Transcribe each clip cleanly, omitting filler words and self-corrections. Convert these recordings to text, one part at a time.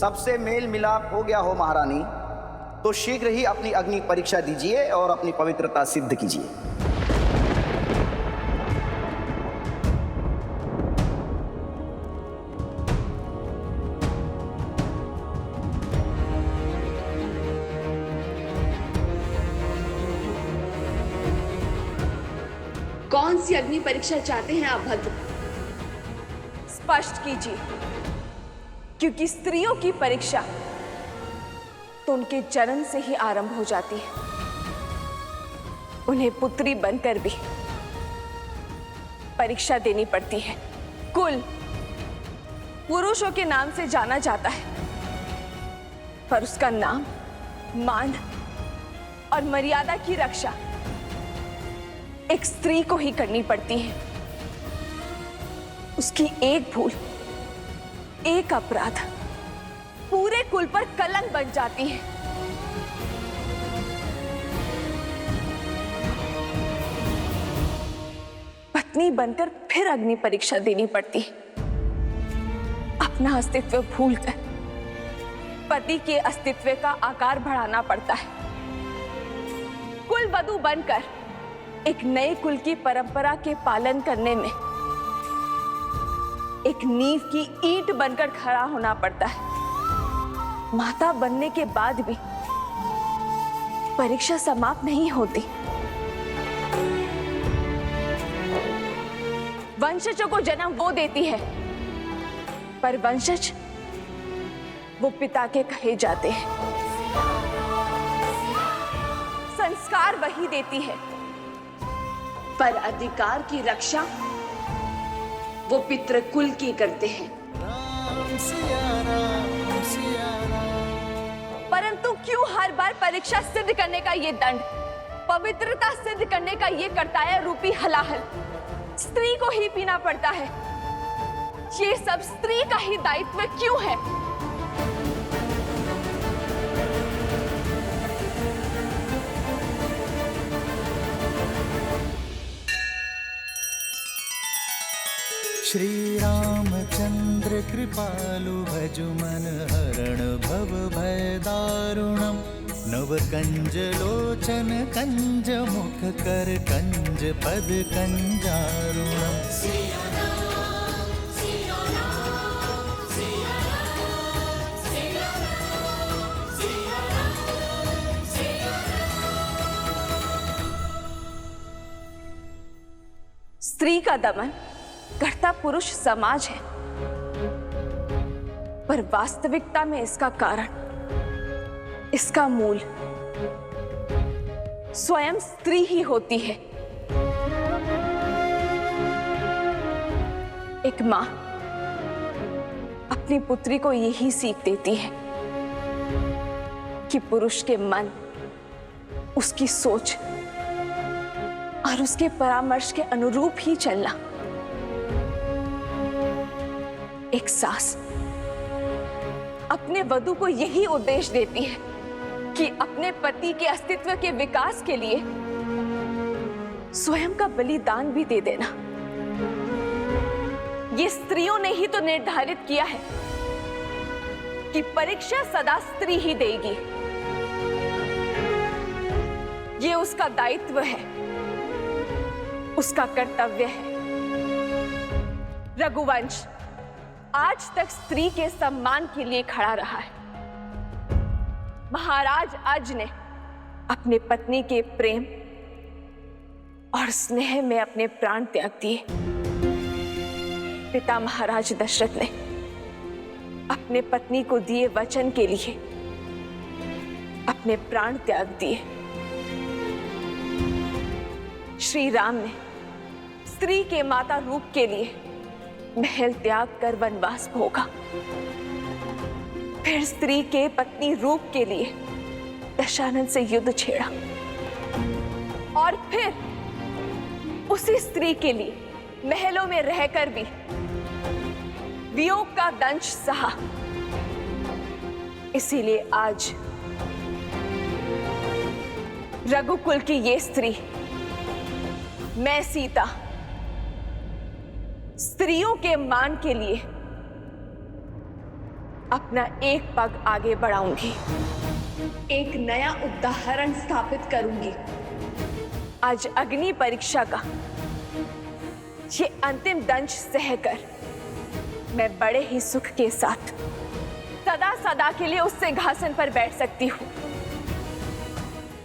सबसे मेल मिलाप हो गया हो महारानी, तो शीघ्र ही अपनी अग्नि परीक्षा दीजिए और अपनी पवित्रता सिद्ध कीजिए। कौन सी अग्नि परीक्षा चाहते हैं आप भद्र? स्पष्ट कीजिए, क्योंकि स्त्रियों की परीक्षा तो उनके जन्म से ही आरंभ हो जाती है। उन्हें पुत्री बनकर भी परीक्षा देनी पड़ती है। कुल पुरुषों के नाम से जाना जाता है, पर उसका नाम, मान और मर्यादा की रक्षा एक स्त्री को ही करनी पड़ती है। उसकी एक भूल, एक अपराध पूरे कुल पर कलंक बन जाती है। पत्नी बनकर फिर अग्नि परीक्षा देनी पड़ती है। अपना अस्तित्व भूलकर पति के अस्तित्व का आकार बढ़ाना पड़ता है। कुल वधू बनकर एक नए कुल की परंपरा के पालन करने में एक नींव की ईंट बनकर खड़ा होना पड़ता है। माता बनने के बाद भी परीक्षा समाप्त नहीं होती। वंशजों को जन्म वो देती है, पर वंशज वो पिता के कहे जाते हैं। संस्कार वही देती है, पर अधिकार की रक्षा वो पितृकुल की करते हैं। परंतु क्यों हर बार परीक्षा सिद्ध करने का ये दंड, पवित्रता सिद्ध करने का ये कर्तव्य रूपी हलाहल स्त्री को ही पीना पड़ता है? ये सब स्त्री का ही दायित्व क्यों है? श्री रामचंद्र कृपालु भजु मन हरण भव भय दारुणम। नव कंज लोचन कंज मुख कर कंज पद कंजारुणम। स्त्री का दमन करता पुरुष समाज है, पर वास्तविकता में इसका कारण, इसका मूल स्वयं स्त्री ही होती है। एक मां अपनी पुत्री को यही सीख देती है कि पुरुष के मन, उसकी सोच और उसके परामर्श के अनुरूप ही चलना। एक सास अपने वधू को यही उपदेश देती है कि अपने पति के अस्तित्व के विकास के लिए स्वयं का बलिदान भी दे देना। ये स्त्रियों ने ही तो निर्धारित किया है कि परीक्षा सदा स्त्री ही देगी। ये उसका दायित्व है, उसका कर्तव्य है। रघुवंश आज तक स्त्री के सम्मान के लिए खड़ा रहा है। महाराज अज ने अपने पत्नी के प्रेम और स्नेह में अपने प्राण त्याग दिए। पिता महाराज दशरथ ने अपने पत्नी को दिए वचन के लिए अपने प्राण त्याग दिए। श्री राम ने स्त्री के माता रूप के लिए महल त्याग कर वनवास भोगा, फिर स्त्री के पत्नी रूप के लिए दशानन से युद्ध छेड़ा, और फिर उसी स्त्री के लिए महलों में रहकर भी वियोग का दंश सहा। इसीलिए आज रघुकुल की ये स्त्री, मैं सीता, स्त्रियों के मान के लिए अपना एक पग आगे बढ़ाऊंगी। एक नया उदाहरण स्थापित करूंगी। आज अग्नि परीक्षा का ये अंतिम दंश सहकर मैं बड़े ही सुख के साथ सदा सदा के लिए उस सिंहासन पर बैठ सकती हूँ।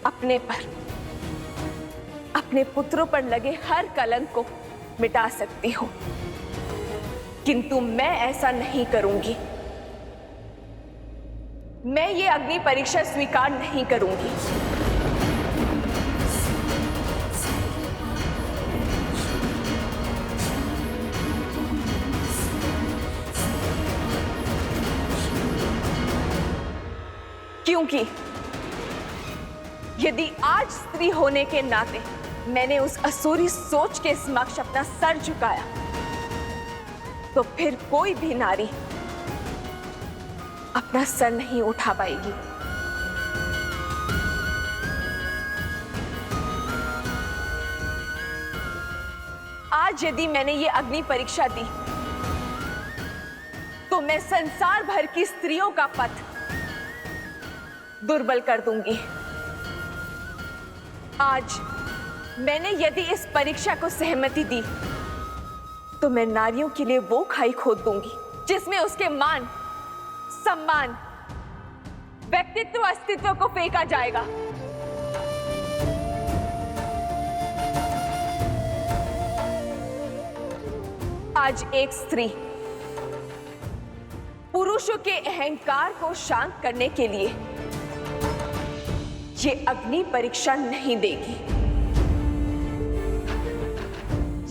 अपने पर, अपने पुत्रों पर लगे हर कलंक को मिटा सकती हूँ, किंतु मैं ऐसा नहीं करूंगी। मैं ये अग्नि परीक्षा स्वीकार नहीं करूंगी। क्योंकि यदि आज स्त्री होने के नाते मैंने उस असुरी सोच के समक्ष अपना सर झुकाया, तो फिर कोई भी नारी अपना सर नहीं उठा पाएगी। आज यदि मैंने ये अग्नि परीक्षा दी, तो मैं संसार भर की स्त्रियों का पथ दुर्बल कर दूंगी। आज मैंने यदि इस परीक्षा को सहमति दी, तो मैं नारियों के लिए वो खाई खोद दूंगी जिसमें उसके मान, सम्मान, व्यक्तित्व, अस्तित्व को फेंका जाएगा। आज एक स्त्री पुरुषों के अहंकार को शांत करने के लिए ये अग्नि परीक्षा नहीं देगी,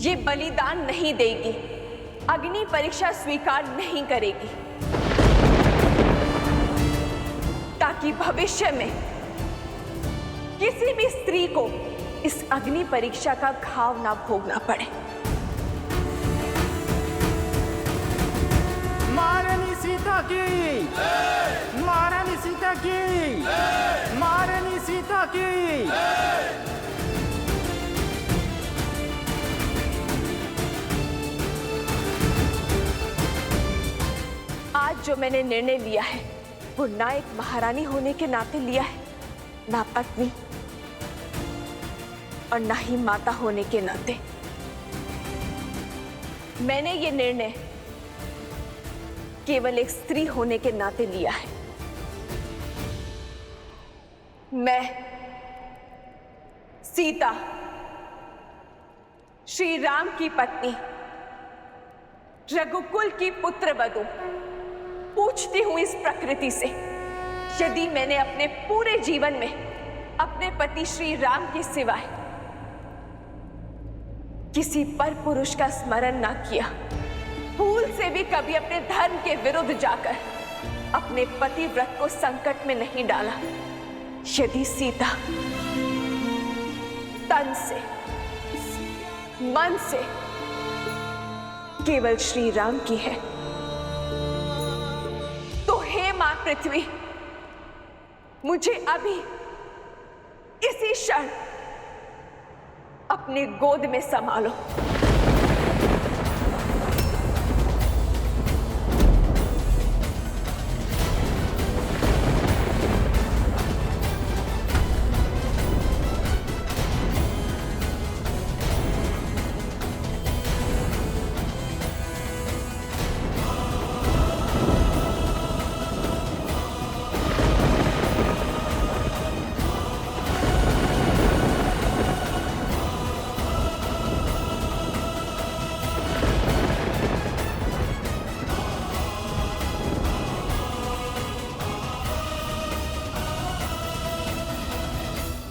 ये बलिदान नहीं देगी, अग्नि परीक्षा स्वीकार नहीं करेगी, ताकि भविष्य में किसी भी स्त्री को इस अग्नि परीक्षा का घाव ना भोगना पड़े। महारानी सीता की, महारानी सीता की, महारानी सीता की। आज जो मैंने निर्णय लिया है, वो ना एक महारानी होने के नाते लिया है, ना पत्नी और ना ही माता होने के नाते। मैंने ये निर्णय केवल एक स्त्री होने के नाते लिया है। मैं सीता, श्री राम की पत्नी, रघुकुल की पुत्रवधू, पूछती हूं इस प्रकृति से, यदि मैंने अपने पूरे जीवन में अपने पति श्री राम के सिवाय किसी पर पुरुष का स्मरण ना किया, भूल से भी कभी अपने धर्म के विरुद्ध जाकर अपने पति व्रत को संकट में नहीं डाला, यदि सीता तन से, मन से केवल श्री राम की है, तो हे मां पृथ्वी, मुझे अभी इसी क्षण अपने गोद में संभालो।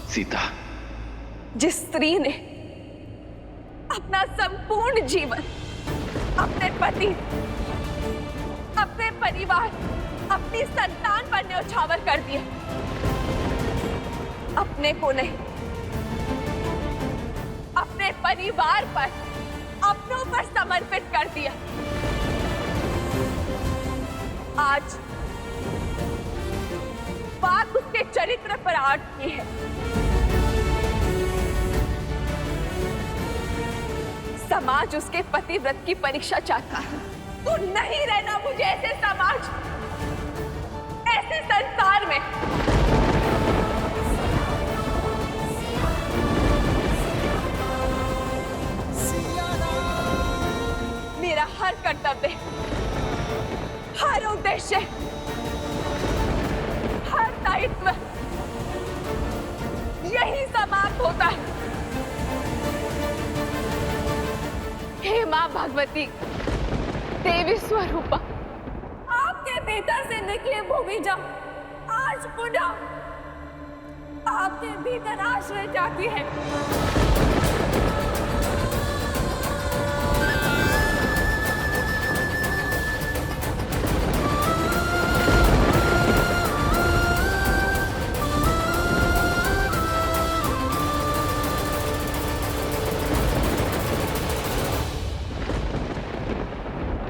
सीता, जिस स्त्री ने अपना संपूर्ण जीवन अपने पति, अपने परिवार, अपनी संतान पर न्यौछावर कर दिया, अपने को नहीं, अपने परिवार पर, अपनों पर समर्पित कर दिया, आज बात उसके चरित्र पर अटकी है। समाज उसके पतिव्रत की परीक्षा चाहता है। तो नहीं रहना मुझे ऐसे समाज ऐसे संसार में मेरा हर कर्तव्य, हर उद्देश्य, हर दायित्व यही समाप्त होता है। हे मां भगवती, देवी स्वरूपा, आपके भीतर से निकले भूमिजा आज पुनः आपके भीतर आश्रय जाती है।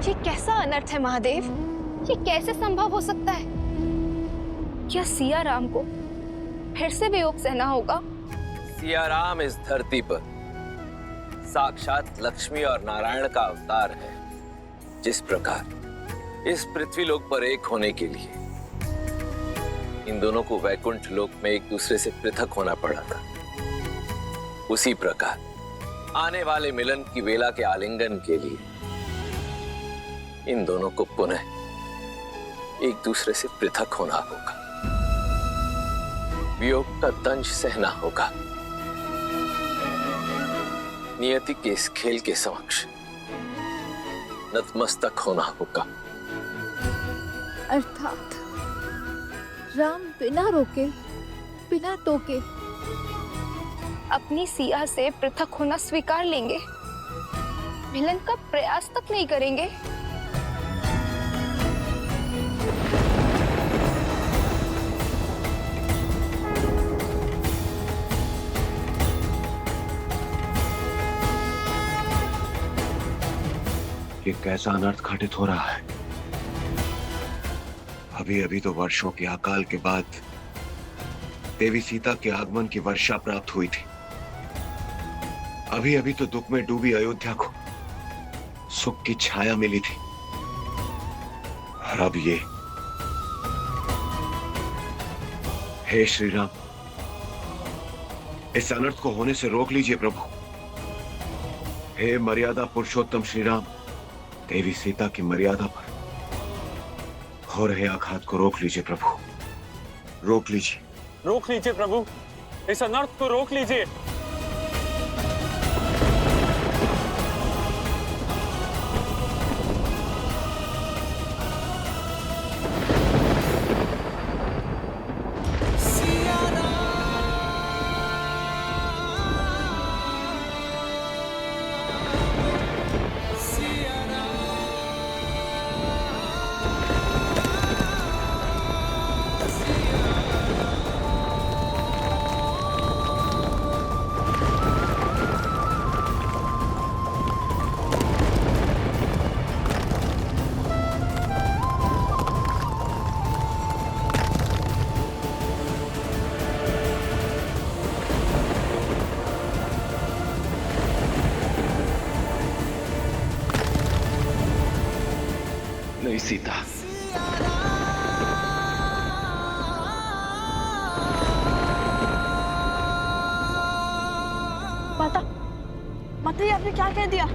ये कैसा अनर्थ है महादेव? ये कैसे संभव हो सकता है? क्या सिया राम को फिर से वियोग सहना होगा? सिया राम इस धरती पर साक्षात लक्ष्मी और नारायण का अवतार है। जिस प्रकार इस पृथ्वी लोक पर एक होने के लिए इन दोनों को वैकुंठ लोक में एक दूसरे से पृथक होना पड़ा था, उसी प्रकार आने वाले मिलन की वेला के आलिंगन के लिए इन दोनों को पुनः एक दूसरे से पृथक होना होगा, वियोग का दंश सहना होगा, नियति के इस खेल के समक्ष नतमस्तक होना होगा। अर्थात राम बिना रोके, बिना टोके अपनी सिया से पृथक होना स्वीकार लेंगे, मिलन का प्रयास तक नहीं करेंगे। ये कैसा अनर्थ घटित हो रहा है? अभी अभी तो वर्षों के अकाल के बाद देवी सीता के आगमन की वर्षा प्राप्त हुई थी। अभी अभी तो दुख में डूबी अयोध्या को सुख की छाया मिली थी, और अब ये। हे श्री राम, इस अनर्थ को होने से रोक लीजिए प्रभु। हे मर्यादा पुरुषोत्तम श्री राम, देवी सीता की मर्यादा पर हो रहे आघात को रोक लीजिए प्रभु, रोक लीजिए। रोक लीजिए प्रभु, इस अनर्थ को रोक लीजिए। नहीं सीता, माता, माता ये आपने क्या कह दिया?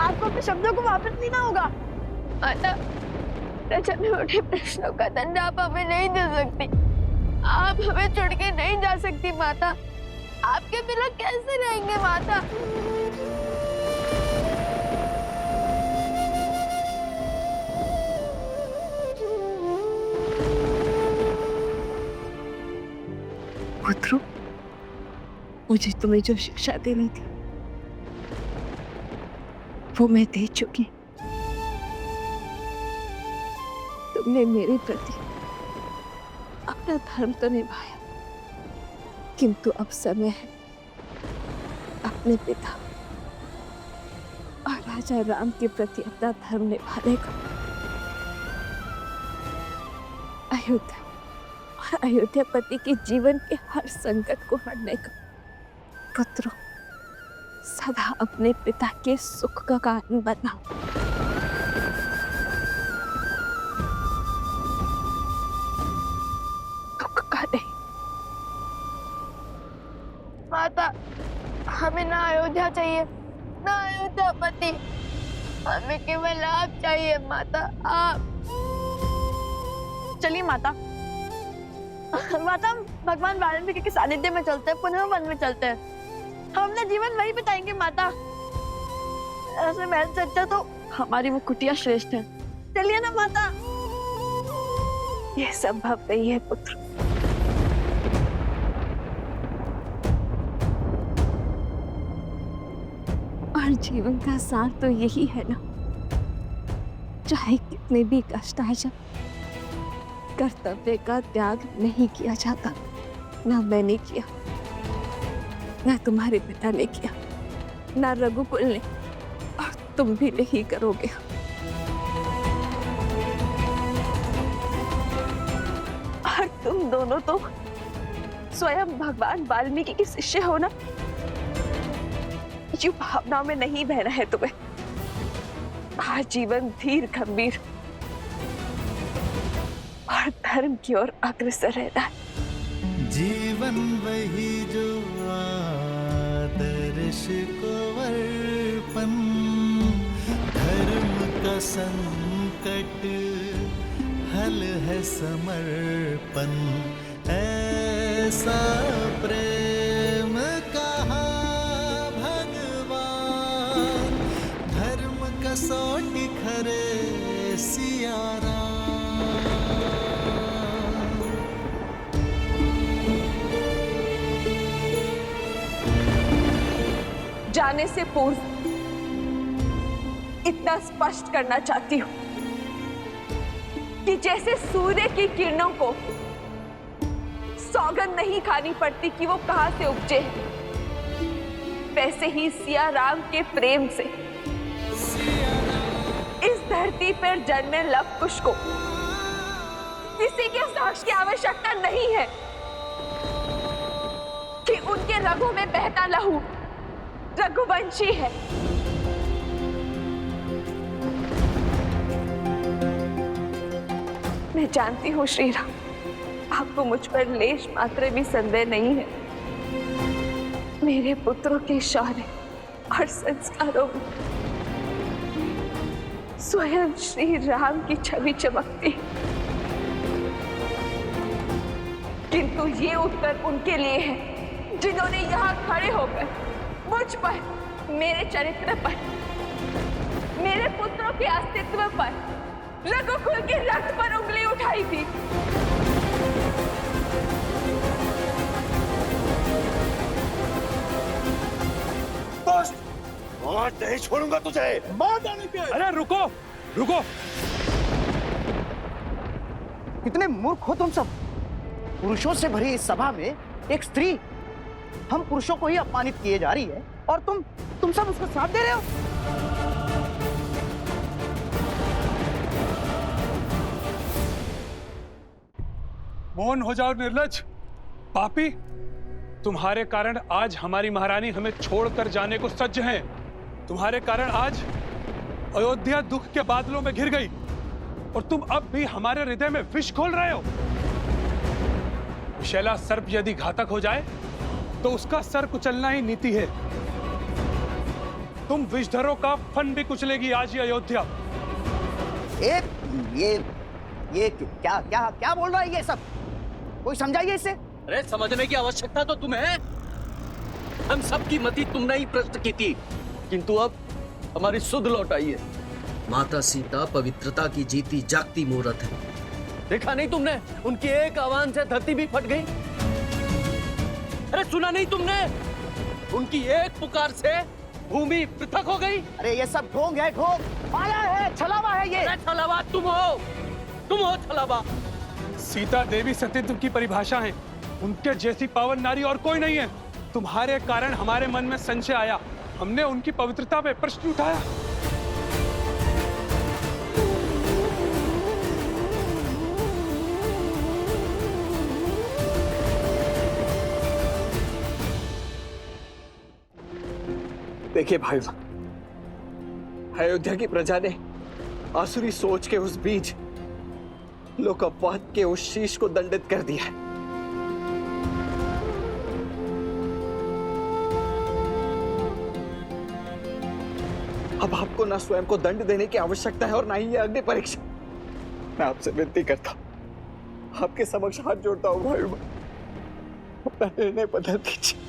आपको अपने शब्दों को वापस लेना होगा। माता, छोटे मोटे प्रश्नों का दंड आप हमें नहीं दे सकती। आप हमें छोड़ के नहीं जा सकती माता। आपके बिना कैसे रहेंगे माता? पुत्रो, मुझे तुम्हें जो शिक्षा देनी थी वो मैं दे चुकी। तुमने मेरे प्रति अपना धर्म तो निभाया, किंतु अब समय है अपने पिता और राजा राम के प्रति अपना धर्म निभाने का। अयोध्यापति के जीवन के हर संकट को हरने का। पुत्रों, सदा अपने पिता के सुख का कारण बनाओ। माता, हमें ना अयोध्या चाहिए, ना अयोध्या पति, हमें केवल आप चाहिए माता, आप। चलिए माता, माता हम भगवान वाल्मीकि के सानिध्य में चलते हैं, पुनः वन में चलते हैं, हम अपना जीवन वहीं बिताएंगे माता। ऐसे महल से अच्छा तो हमारी वो कुटिया श्रेष्ठ है। चलिए ना माता। यह संभव नहीं है पुत्र। और जीवन का सार तो यही है ना, चाहे कितने भी कष्ट आ जाए, कर्तव्य का त्याग नहीं किया जाता। ना मैंने किया, ना तुम्हारे पिता ने किया, ना रघुकुल ने, और तुम भी नहीं करोगे। और तुम दोनों तो स्वयं भगवान वाल्मीकि के शिष्य हो ना। ये भावनाओं में नहीं बहना है तुम्हें। आजीवन धीर गंभीर और धर्म की ओर अग्रसर रहना है। जीवन वही जो आदर्श को अर्पण, धर्म का संकट हल है समर्पण, ऐसा प्रेम कहा भगवान, धर्म कसौटी खरे सिया राम। जाने से पूर्व इतना स्पष्ट करना चाहती हूं कि जैसे सूर्य की किरणों को सौगंध नहीं खानी पड़ती कि वो कहां से उपजे, वैसे ही सिया राम के प्रेम से इस धरती पर जन्मे लव कुश को किसी के साक्ष्य की आवश्यकता नहीं है कि उनके रगों में बहता लहू रघुवंशी है। मैं जानती हूँ श्री राम, आपको मुझ पर लेश मात्र भी संदेह नहीं है। मेरे पुत्रों के शौर्य और संस्कारों में स्वयं श्री राम की छवि चमकती है। किंतु ये उत्तर उनके लिए है जिन्होंने यहाँ खड़े होकर मुझ पर, मेरे चरित्र पर, मेरे पुत्रों के अस्तित्व पर, रघुकुल के रक्त पर उंगली उठाई थी। आज नहीं छोड़ूंगा तुझे। बात आने के। अरे रुको रुको, कितने मूर्ख हो तुम सब। पुरुषों से भरी इस सभा में एक स्त्री हम पुरुषों को ही अपमानित किए जा रही है और तुम सब उसको साथ दे रहे हो। मौन हो जाओ निर्लज्ज पापी। तुम्हारे कारण आज हमारी महारानी हमें छोड़कर जाने को सज्ज हैं। तुम्हारे कारण आज अयोध्या दुख के बादलों में घिर गई और तुम अब भी हमारे हृदय में विष खोल रहे हो। विषैला सर्प यदि घातक हो जाए तो उसका सर कुचलना ही नीति है। तुम विषधरों का फन भी कुचलेगी आज ये अयोध्या। ये क्या क्या क्या बोल रहा है ये सब? कोई समझाइए इसे। अरे समझने की आवश्यकता तो तुम्हें है। हम सबकी मति तुमने ही प्रश्न की थी, किंतु अब हमारी सुध लौट आई है। माता सीता पवित्रता की जीती जागती मूर्त है। देखा नहीं तुमने, उनकी एक आह्वान से धरती भी फट गई। अरे सुना नहीं तुमने, उनकी एक पुकार से भूमि पृथक हो गई। अरे ये सब ढोंग है, ढोंग, माया है, छलावा है ये। अरे छलावा तुम हो छलावा। सीता देवी सतीत्व की परिभाषा है। उनके जैसी पावन नारी और कोई नहीं है। तुम्हारे कारण हमारे मन में संशय आया, हमने उनकी पवित्रता पे प्रश्न उठाया। देखिए भाई, अयोध्या की प्रजा ने आसुरी सोच के उस बीज लोकपवाद के उस शीश को दंडित कर दिया है। अब आपको ना स्वयं को दंड देने की आवश्यकता है और ना ही ये अग्नि परीक्षा। मैं आपसे विनती करता हूं, आपके समक्ष हाथ जोड़ता हूं भाई, अपना निर्णय बदल दीजिए।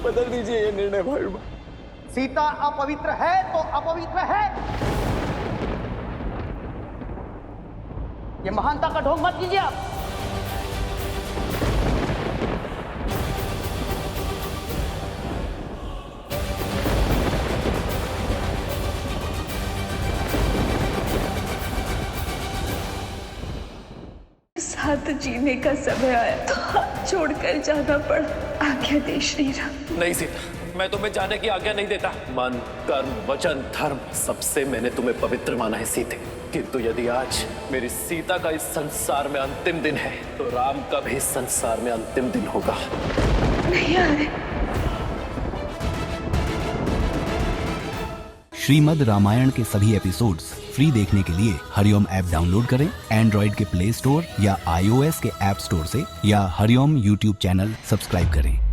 बदल दीजिए ये निर्णय भाई। सीता अपवित्र है तो अपवित्र है। ये महानता का ढोंग मत कीजिए आप। साथ जीने का समय आया तो हाथ छोड़कर जाना पड़ा। आज्ञा दे श्री राम। नहीं सीता, मैं तुम्हें जाने की आज्ञा नहीं देता। मन, कर्म, वचन, धर्म सबसे मैंने तुम्हें पवित्र माना है सीते। किंतु यदि आज मेरी सीता का इस संसार में अंतिम दिन है तो राम का भी इस संसार में अंतिम दिन होगा। नहीं आए। श्रीमद् रामायण के सभी एपिसोड्स फ्री देखने के लिए हरिओम ऐप डाउनलोड करें एंड्रॉइड के प्ले स्टोर या iOS के ऐप स्टोर से, या हरिओम यूट्यूब चैनल सब्सक्राइब करें।